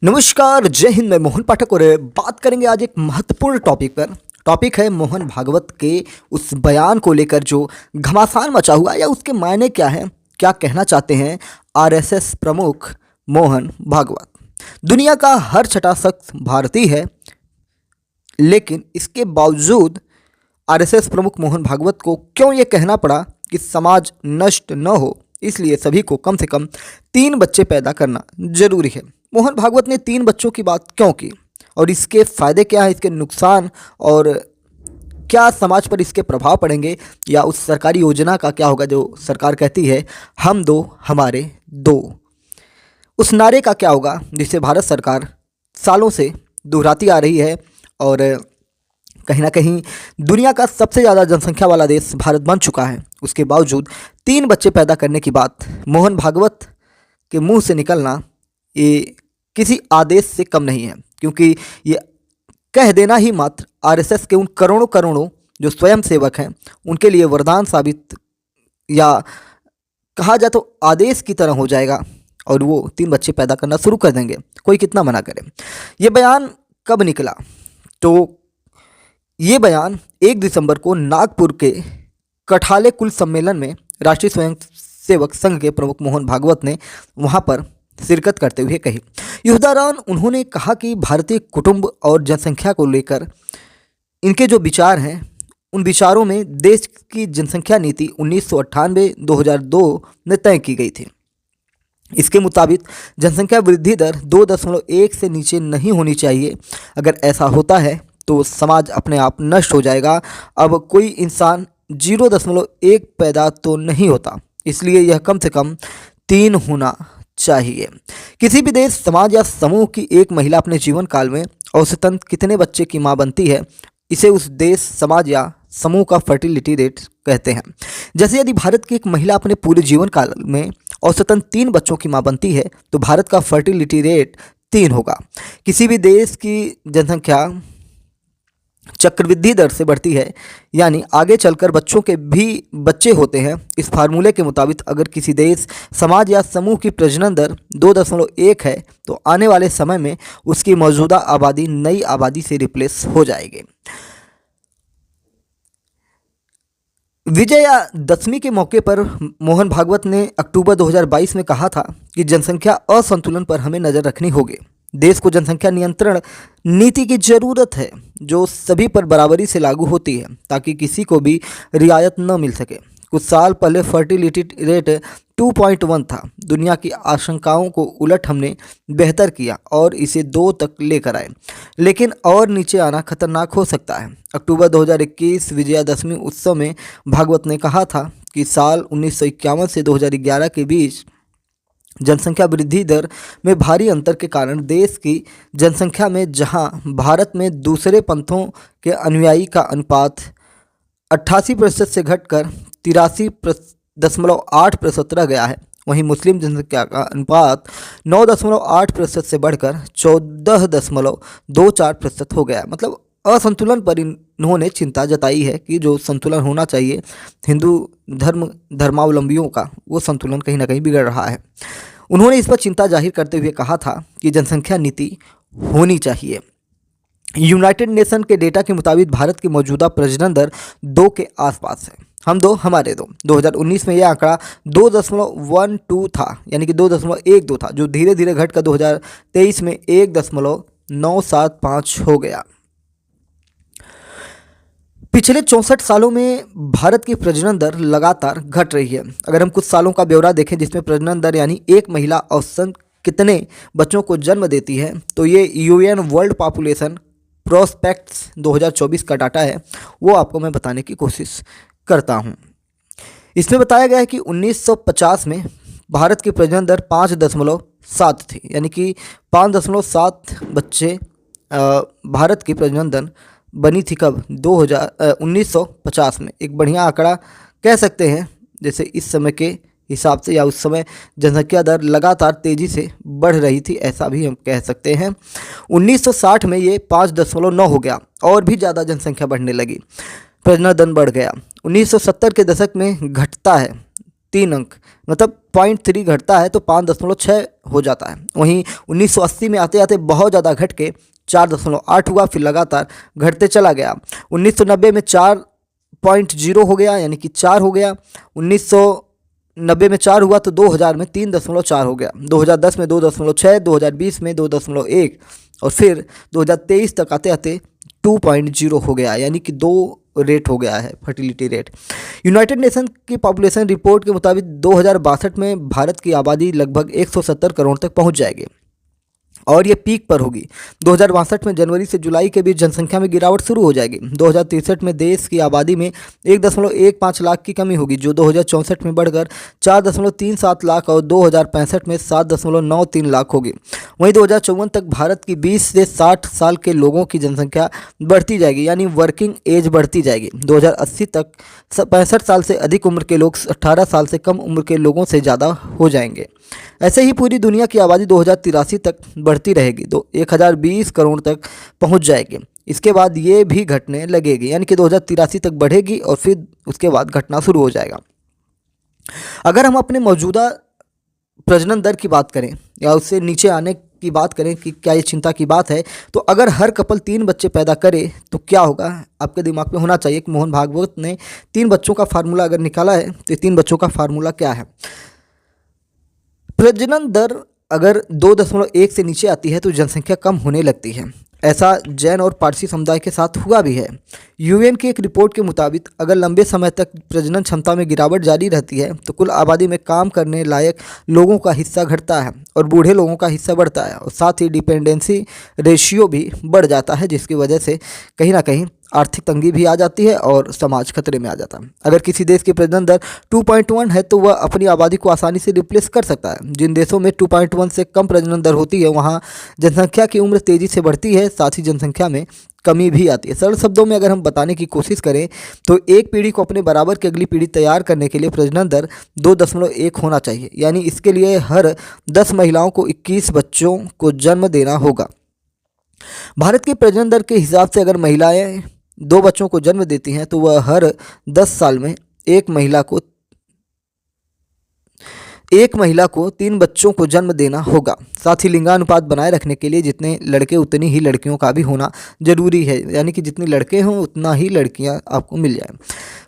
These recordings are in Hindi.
नमस्कार, जय हिंद। मैं मोहन पाठक और बात करेंगे आज एक महत्वपूर्ण टॉपिक पर। टॉपिक है मोहन भागवत के उस बयान को लेकर जो घमासान मचा हुआ है, या उसके मायने क्या है, क्या कहना चाहते हैं आरएसएस प्रमुख मोहन भागवत। दुनिया का हर छठा शख्स भारतीय है, लेकिन इसके बावजूद आरएसएस प्रमुख मोहन भागवत को क्यों ये कहना पड़ा कि समाज नष्ट न हो, इसलिए सभी को कम से कम 3 बच्चे पैदा करना जरूरी है। मोहन भागवत ने 3 बच्चों की बात क्यों की और इसके फायदे क्या हैं, इसके नुकसान, और क्या समाज पर इसके प्रभाव पड़ेंगे, या उस सरकारी योजना का क्या होगा जो सरकार कहती है हम दो हमारे दो, उस नारे का क्या होगा जिसे भारत सरकार सालों से दोहराती आ रही है। और कहीं ना कहीं दुनिया का सबसे ज़्यादा जनसंख्या वाला देश भारत बन चुका है, उसके बावजूद 3 बच्चे पैदा करने की बात मोहन भागवत के मुंह से निकलना ये किसी आदेश से कम नहीं है, क्योंकि ये कह देना ही मात्र आरएसएस के उन करोड़ों करोड़ों जो स्वयं सेवक हैं उनके लिए वरदान साबित, या कहा जाए तो आदेश की तरह हो जाएगा, और वो 3 बच्चे पैदा करना शुरू कर देंगे, कोई कितना मना करे। ये बयान कब निकला? तो ये बयान 1 दिसंबर को नागपुर के कठाले कुल सम्मेलन में राष्ट्रीय स्वयं सेवक संघ के प्रमुख मोहन भागवत ने वहाँ पर शिरकत करते हुए कही। इस दौरान उन्होंने कहा कि भारतीय कुटुंब और जनसंख्या को लेकर इनके जो विचार हैं, उन विचारों में देश की जनसंख्या नीति 1998-2002 में तय की गई थी। इसके मुताबिक जनसंख्या वृद्धि दर 2.1 से नीचे नहीं होनी चाहिए। अगर ऐसा होता है तो समाज अपने आप नष्ट हो जाएगा। अब कोई इंसान 0.1 पैदा तो नहीं होता, इसलिए यह कम से कम 3 होना चाहिए। किसी भी देश, समाज या समूह की एक महिला अपने जीवन काल में औसतन कितने बच्चे की मां बनती है, इसे उस देश, समाज या समूह का फर्टिलिटी रेट कहते हैं। जैसे यदि भारत की एक महिला अपने पूरे जीवन काल में औसतन 3 बच्चों की मां बनती है तो भारत का फर्टिलिटी रेट 3 होगा। किसी भी देश की जनसंख्या चक्रवृद्धि दर से बढ़ती है, यानी आगे चलकर बच्चों के भी बच्चे होते हैं। इस फार्मूले के मुताबिक अगर किसी देश, समाज या समूह की प्रजनन दर 2.1 है तो आने वाले समय में उसकी मौजूदा आबादी नई आबादी से रिप्लेस हो जाएगी। विजयादशमी के मौके पर मोहन भागवत ने अक्टूबर 2022 में कहा था कि जनसंख्या असंतुलन पर हमें नज़र रखनी होगी। देश को जनसंख्या नियंत्रण नीति की जरूरत है जो सभी पर बराबरी से लागू होती है, ताकि किसी को भी रियायत न मिल सके। कुछ साल पहले फर्टिलिटी रेट 2.1 था। दुनिया की आशंकाओं को उलट हमने बेहतर किया और इसे 2 तक लेकर आए, लेकिन और नीचे आना खतरनाक हो सकता है। अक्टूबर 2021 विजयादशमी उत्सव में भागवत ने कहा था कि साल 1951 से 2011 के बीच जनसंख्या वृद्धि दर में भारी अंतर के कारण देश की जनसंख्या में जहां भारत में दूसरे पंथों के अनुयायी का अनुपात 88% से घटकर 83.8% रह गया है, वहीं मुस्लिम जनसंख्या का अनुपात 9.8% से बढ़कर 14.24% हो गया है। मतलब असंतुलन पर इन्होंने चिंता जताई है कि जो संतुलन होना चाहिए हिंदू धर्मावलंबियों का, वो संतुलन कहीं ना कहीं बिगड़ रहा है। उन्होंने इस पर चिंता जाहिर करते हुए कहा था कि जनसंख्या नीति होनी चाहिए। यूनाइटेड नेशन के डेटा के मुताबिक भारत की मौजूदा प्रजनन दर 2 के आसपास है। हम दो हमारे दो। 2019 में यह आंकड़ा 2.12 था, यानी कि 2.12 था, जो धीरे धीरे घटकर 2023 में 1.975 हो गया। पिछले 64 सालों में भारत की प्रजनन दर लगातार घट रही है। अगर हम कुछ सालों का ब्यौरा देखें जिसमें प्रजनन दर यानी एक महिला औसतन कितने बच्चों को जन्म देती है, तो ये यूएन वर्ल्ड पॉपुलेशन प्रोस्पेक्ट्स 2024 का डाटा है, वो आपको मैं बताने की कोशिश करता हूँ। इसमें बताया गया है कि 1950 में भारत की प्रजनन दर 5.7 थी, यानी कि 5.7 बच्चे भारत की प्रजनन दर बनी थी। कब? 1950 में। एक बढ़िया आंकड़ा कह सकते हैं, जैसे इस समय के हिसाब से, या उस समय जनसंख्या दर लगातार तेज़ी से बढ़ रही थी, ऐसा भी हम कह सकते हैं। 1960 में ये 5.9 हो गया, और भी ज़्यादा जनसंख्या बढ़ने लगी, प्रजनन दर बढ़ गया। 1970 के दशक में घटता है, 3 अंक, मतलब 0.3 घटता है तो 5.6 हो जाता है। वहीं 1980 में आते आते बहुत ज़्यादा घट के 4.8 हुआ, फिर लगातार घटते चला गया। 1990 में 4.0 हो गया, यानी कि 4 हो गया। 1990 में 4 हुआ तो 2000 में 3.4 हो गया, 2010 में 2.6, 2020 में 2.1 और फिर 2023 तक आते आते 2.0 हो गया, यानी कि 2 रेट हो गया है फर्टिलिटी रेट। यूनाइटेड नेशन की पॉपुलेशन रिपोर्ट के मुताबिक 2062 में भारत की आबादी लगभग 170 करोड़ तक पहुंच जाएगी और ये पीक पर होगी। 2062 में जनवरी से जुलाई के बीच जनसंख्या में गिरावट शुरू हो जाएगी। 2063 में देश की आबादी में 1.15 लाख की कमी होगी, जो 2064 में बढ़कर 4.37 लाख और 2065 में 7.93 लाख होगी। वहीं 2054 तक भारत की 20 से 60 साल के लोगों की जनसंख्या बढ़ती जाएगी, यानी वर्किंग एज बढ़ती जाएगी। 2080 तक 65 साल से अधिक उम्र के लोग 18 साल से कम उम्र के लोगों से ज़्यादा हो जाएंगे। ऐसे ही पूरी दुनिया की आबादी 2083 तक बढ़ती रहेगी, तो 1020 करोड़ तक पहुंच जाएगी। इसके बाद ये भी घटने लगेगी, यानी कि 2083 तक बढ़ेगी और फिर उसके बाद घटना शुरू हो जाएगा। अगर हम अपने मौजूदा प्रजनन दर की बात करें या उससे नीचे आने की बात करें कि क्या ये चिंता की बात है, तो अगर हर कपल 3 बच्चे पैदा करे तो क्या होगा, आपके दिमाग में होना चाहिए कि मोहन भागवत ने 3 बच्चों का फार्मूला अगर निकाला है तो 3 बच्चों का फार्मूला क्या है। प्रजनन दर अगर 2.1 से नीचे आती है तो जनसंख्या कम होने लगती है। ऐसा जैन और पारसी समुदाय के साथ हुआ भी है। यूएन की एक रिपोर्ट के मुताबिक अगर लंबे समय तक प्रजनन क्षमता में गिरावट जारी रहती है तो कुल आबादी में काम करने लायक लोगों का हिस्सा घटता है और बूढ़े लोगों का हिस्सा बढ़ता है और साथ ही डिपेंडेंसी रेशियो भी बढ़ जाता है, जिसकी वजह से कहीं ना कहीं आर्थिक तंगी भी आ जाती है और समाज खतरे में आ जाता है। अगर किसी देश की प्रजनन दर 2.1 है तो वह अपनी आबादी को आसानी से रिप्लेस कर सकता है। जिन देशों में 2.1 से कम प्रजनन दर होती है वहाँ जनसंख्या की उम्र तेज़ी से बढ़ती है, साथ ही जनसंख्या में कमी भी आती है। सरल शब्दों में अगर हम बताने की कोशिश करें तो एक पीढ़ी को अपने बराबर की अगली पीढ़ी तैयार करने के लिए प्रजनन दर 2.1 होना चाहिए, यानी इसके लिए हर 10 महिलाओं को 21 बच्चों को जन्म देना होगा। भारत की प्रजनन दर के हिसाब से अगर महिलाएं 2 बच्चों को जन्म देती हैं तो वह हर 10 साल में एक महिला को 3 बच्चों को जन्म देना होगा। साथ ही लिंगानुपात बनाए रखने के लिए जितने लड़के उतनी ही लड़कियों का भी होना जरूरी है, यानी कि जितने लड़के हों उतना ही लड़कियां आपको मिल जाए।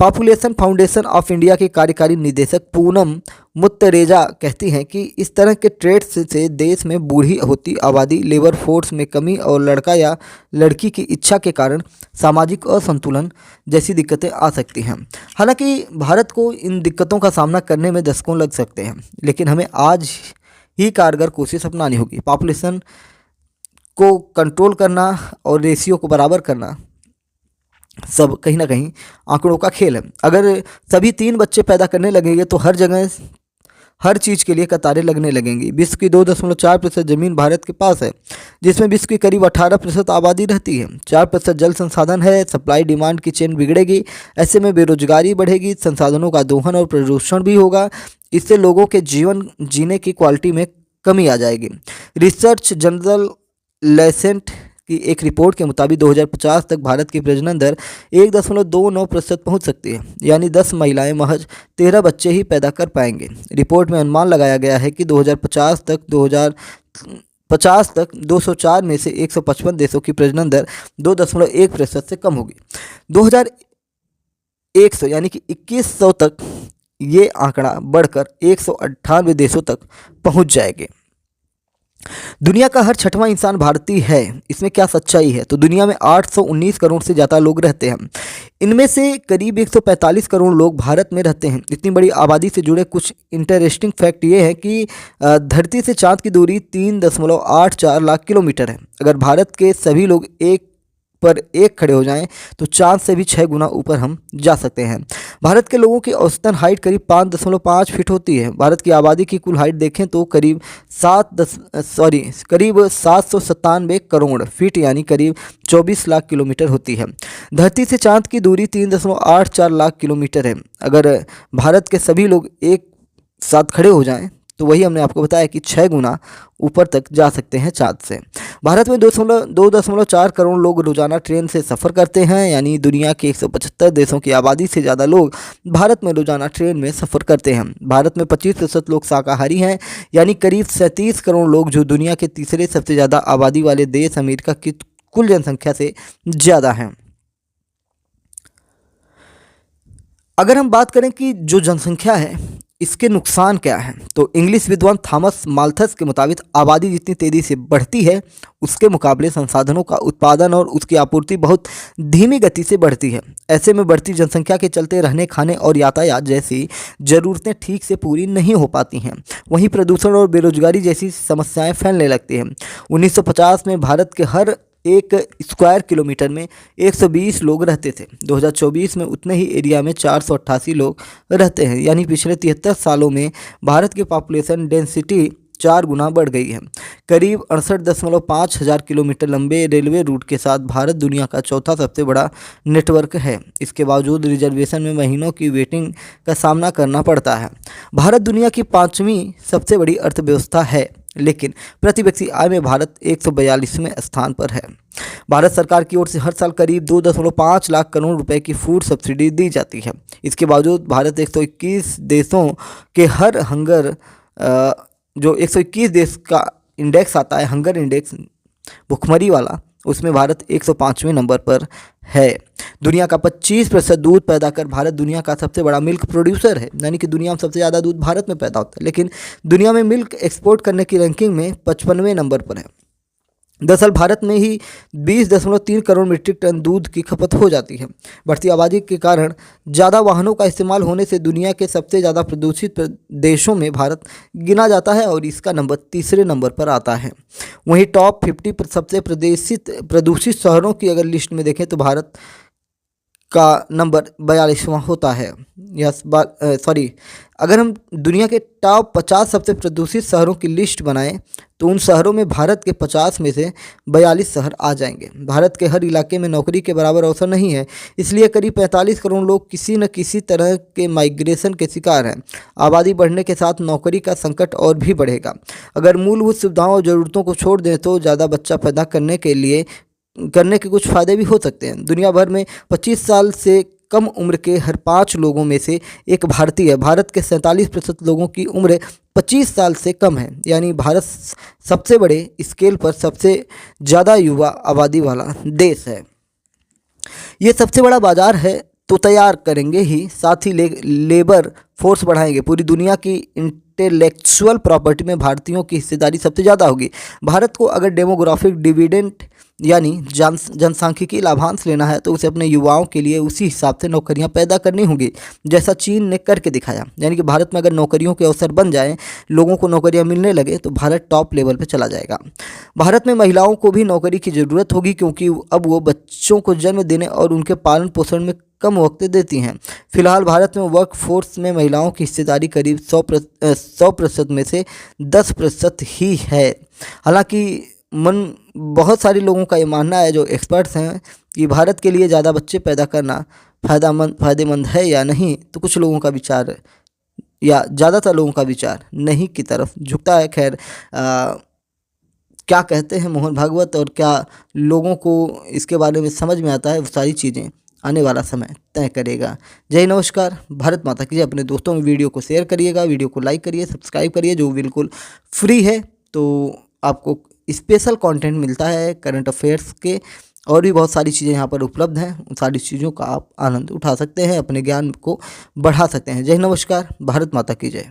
पॉपुलेशन फाउंडेशन ऑफ इंडिया के कार्यकारी निदेशक पूनम मुत्तरेजा कहती हैं कि इस तरह के ट्रेड्स से देश में बूढ़ी होती आबादी, लेबर फोर्स में कमी और लड़का या लड़की की इच्छा के कारण सामाजिक असंतुलन जैसी दिक्कतें आ सकती हैं। हालांकि भारत को इन दिक्कतों का सामना करने में दशकों लग सकते हैं, लेकिन हमें आज ही कारगर कोशिश अपनानी होगी। पॉपुलेशन को कंट्रोल करना और रेशियो को बराबर करना सब कहीं ना कहीं आंकड़ों का खेल है। अगर सभी 3 बच्चे पैदा करने लगेंगे तो हर जगह हर चीज़ के लिए कतारें लगने लगेंगी। विश्व की 2.4% ज़मीन भारत के पास है, जिसमें विश्व की करीब 18% आबादी रहती है। 4% जल संसाधन है। सप्लाई डिमांड की चेन बिगड़ेगी, ऐसे में बेरोजगारी बढ़ेगी, संसाधनों का दोहन और प्रदूषण भी होगा। इससे लोगों के जीवन जीने की क्वालिटी में कमी आ जाएगी। रिसर्च जनरल लेसेंट की एक रिपोर्ट के मुताबिक 2050 तक भारत की प्रजनन दर 1.29% पहुंच सकती है, यानी 10 महिलाएं महज 13 बच्चे ही पैदा कर पाएंगे। रिपोर्ट में अनुमान लगाया गया है कि 2050 तक 204 में से 155 देशों की प्रजनन दर 2.1% से कम होगी। 2100 यानी कि 2100 तक ये आंकड़ा बढ़कर 198 देशों तक पहुंच जाएंगे। दुनिया का हर 6वां इंसान भारतीय है, इसमें क्या सच्चाई है? तो दुनिया में 819 करोड़ से ज़्यादा लोग रहते हैं। इनमें से करीब 145 करोड़ लोग भारत में रहते हैं। इतनी बड़ी आबादी से जुड़े कुछ इंटरेस्टिंग फैक्ट ये है कि धरती से चांद की दूरी 3.84 लाख किलोमीटर है। अगर भारत के सभी लोग एक पर एक खड़े हो जाएं तो चांद से भी 6 गुना ऊपर हम जा सकते हैं। भारत के लोगों की औसतन हाइट करीब 5.5 फीट होती है। भारत की आबादी की कुल हाइट देखें तो करीब 797 करोड़ फीट यानी करीब 24 लाख किलोमीटर होती है। धरती से चांद की दूरी 3.84 लाख किलोमीटर है। अगर भारत के सभी लोग एक साथ खड़े हो जाएं तो वही हमने आपको बताया कि 6 गुना ऊपर तक जा सकते हैं चाँद से। भारत में 2.4 करोड़ लोग रोजाना ट्रेन से सफ़र करते हैं, यानी दुनिया के 175 देशों की आबादी से ज़्यादा लोग भारत में रोजाना ट्रेन में सफ़र करते हैं। भारत में 25% लोग शाकाहारी हैं, यानी करीब 37 करोड़ लोग, जो दुनिया के तीसरे सबसे ज़्यादा आबादी वाले देश अमेरिका की कुल जनसंख्या से ज़्यादा हैं। अगर हम बात करें कि जो जनसंख्या है इसके नुकसान क्या हैं, तो इंग्लिश विद्वान थॉमस माल्थस के मुताबिक आबादी जितनी तेज़ी से बढ़ती है उसके मुकाबले संसाधनों का उत्पादन और उसकी आपूर्ति बहुत धीमी गति से बढ़ती है। ऐसे में बढ़ती जनसंख्या के चलते रहने, खाने और यातायात जैसी ज़रूरतें ठीक से पूरी नहीं हो पाती हैं। वहीं प्रदूषण और बेरोजगारी जैसी समस्याएं फैलने लगती हैं। 1950 में भारत के हर एक स्क्वायर किलोमीटर में 120 लोग रहते थे। 2024 में उतने ही एरिया में 488 लोग रहते हैं, यानी पिछले 73 सालों में भारत की पॉपुलेशन डेंसिटी 4 गुना बढ़ गई है। करीब 68.5 हज़ार किलोमीटर लंबे रेलवे रूट के साथ भारत दुनिया का चौथा सबसे बड़ा नेटवर्क है। इसके बावजूद रिजर्वेशन में महीनों की वेटिंग का सामना करना पड़ता है। भारत दुनिया की 5वीं सबसे बड़ी अर्थव्यवस्था है, लेकिन प्रति व्यक्ति आय में भारत 142वें स्थान पर है। भारत सरकार की ओर से हर साल करीब 2.5 लाख करोड़ रुपए की फूड सब्सिडी दी जाती है। इसके बावजूद भारत 121 देशों के हर हंगर जो 121 देश का इंडेक्स आता है, हंगर इंडेक्स, भुखमरी वाला, उसमें भारत 105वें नंबर पर है। दुनिया का 25% दूध पैदा कर भारत दुनिया का सबसे बड़ा मिल्क प्रोड्यूसर है, यानी कि दुनिया में सबसे ज़्यादा दूध भारत में पैदा होता है, लेकिन दुनिया में मिल्क एक्सपोर्ट करने की रैंकिंग में 55वें नंबर पर है। दरअसल भारत में ही 20.3 करोड़ मीट्रिक टन दूध की खपत हो जाती है। बढ़ती आबादी के कारण ज़्यादा वाहनों का इस्तेमाल होने से दुनिया के सबसे ज़्यादा प्रदूषित देशों में भारत गिना जाता है और इसका नंबर तीसरे नंबर पर आता है। वहीं टॉप 50 सबसे प्रदूषित शहरों की अगर लिस्ट में देखें तो भारत का नंबर 42वां होता है। अगर हम दुनिया के टॉप 50 सबसे प्रदूषित शहरों की लिस्ट बनाएं तो उन शहरों में भारत के 50 में से 42 शहर आ जाएंगे। भारत के हर इलाके में नौकरी के बराबर अवसर नहीं है, इसलिए करीब 45 करोड़ लोग किसी न किसी तरह के माइग्रेशन के शिकार हैं। आबादी बढ़ने के साथ नौकरी का संकट और भी बढ़ेगा। अगर मूलभूत सुविधाओं और ज़रूरतों को छोड़ दें तो ज़्यादा बच्चा पैदा करने के कुछ फ़ायदे भी हो सकते हैं। दुनिया भर में 25 साल से कम उम्र के हर 5 लोगों में से एक भारतीय है। भारत के 47% लोगों की उम्र 25 साल से कम है, यानी भारत सबसे बड़े स्केल पर सबसे ज़्यादा युवा आबादी वाला देश है। ये सबसे बड़ा बाजार है तो तैयार करेंगे ही, साथ ही लेबर फोर्स बढ़ाएंगे। पूरी दुनिया की इंटेलेक्चुअल प्रॉपर्टी में भारतीयों की हिस्सेदारी सबसे ज़्यादा होगी। भारत को अगर डेमोग्राफिक डिविडेंड यानी जनसांख्यिकी लाभांश लेना है तो उसे अपने युवाओं के लिए उसी हिसाब से नौकरियां पैदा करनी होंगी जैसा चीन ने करके दिखाया। यानी कि भारत में अगर नौकरियों के अवसर बन जाएं, लोगों को नौकरियां मिलने लगे तो भारत टॉप लेवल पे चला जाएगा। भारत में महिलाओं को भी नौकरी की ज़रूरत होगी, क्योंकि अब वो बच्चों को जन्म देने और उनके पालन पोषण में कम वक्त देती हैं। फिलहाल भारत में वर्क फोर्स में महिलाओं की हिस्सेदारी करीब 100% में से 10% ही है। हालांकि बहुत सारे लोगों का ये मानना है, जो एक्सपर्ट्स हैं, कि भारत के लिए ज़्यादा बच्चे पैदा करना फ़ायदेमंद है या नहीं, तो कुछ लोगों का विचार या ज़्यादातर लोगों का विचार नहीं की तरफ झुकता है। खैर, क्या कहते हैं मोहन भागवत और क्या लोगों को इसके बारे में समझ में आता है, वो सारी चीज़ें आने वाला समय तय करेगा। जय नमस्कार, भारत माता की जय। अपने दोस्तों में वीडियो को शेयर करिएगा, वीडियो को लाइक करिए, सब्सक्राइब करिए, जो बिल्कुल फ्री है। तो आपको स्पेशल कंटेंट मिलता है करंट अफेयर्स के, और भी बहुत सारी चीज़ें यहाँ पर उपलब्ध हैं। उन सारी चीज़ों का आप आनंद उठा सकते हैं, अपने ज्ञान को बढ़ा सकते हैं। जय नमस्कार, भारत माता की जय।